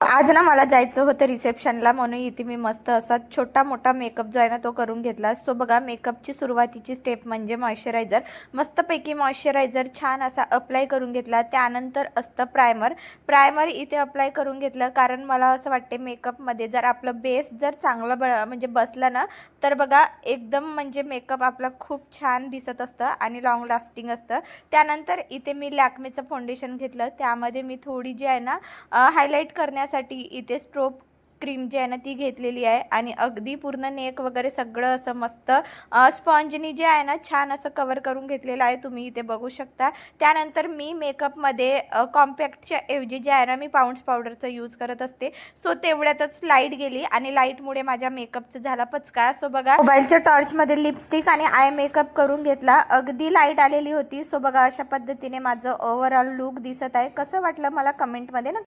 आज ना मला जायचं होतं रिसेप्शनला, म्हणून इथे मी मस्त असा छोटा मोठा मेकअप जो आहे ना तो करून घेतला. सो बघा, मेकअपची सुरुवातीची स्टेप म्हणजे मॉइश्चरायझर. मस्तपैकी मॉइश्चरायझर छान असा अप्लाय करून घेतला. त्यानंतर असतं प्रायमर. प्रायमर इथे अप्लाय करून घेतलं कारण मला असं वाटते मेकअपमध्ये जर आपलं बेस जर चांगलं म्हणजे बसलं ना, तर बघा एकदम म्हणजे मेकअप आपला खूप छान दिसत असतं आणि लॉंग लास्टिंग असतं. त्यानंतर इथे मी लॅक्मेचं फाउंडेशन घेतलं. त्यामध्ये मी थोडी जी आहे ना हायलाइट करण्यासाठी इथे स्ट्रोब क्रीम जी आहे ना ती घेतलेली आहे आणि अगदी पूर्ण नेक वगैरे सगळं असं मस्त स्पॉन्जनी जे आहे ना छान असं कवर करून घेतलेलं आहे, तुम्ही इथे बघू शकता. त्यानंतर मी मेकअपमध्ये कॉम्पॅक्टच्या ऐवजी जे आहे ना मी पाऊंड्स पावडरचा यूज करत असते. सो तेवढ्यातच लाईट गेली आणि लाईटमुळे माझ्या मेकअपचं झाला पचका. सो बघा, मोबाईलच्या टॉर्चमध्ये लिपस्टिक आणि आय मेकअप करून घेतला. अगदी लाईट आलेली होती. सो बघा, अशा पद्धतीने माझं ओव्हरऑल लुक दिसत आहे. कसं वाटलं मला कमेंटमध्ये ना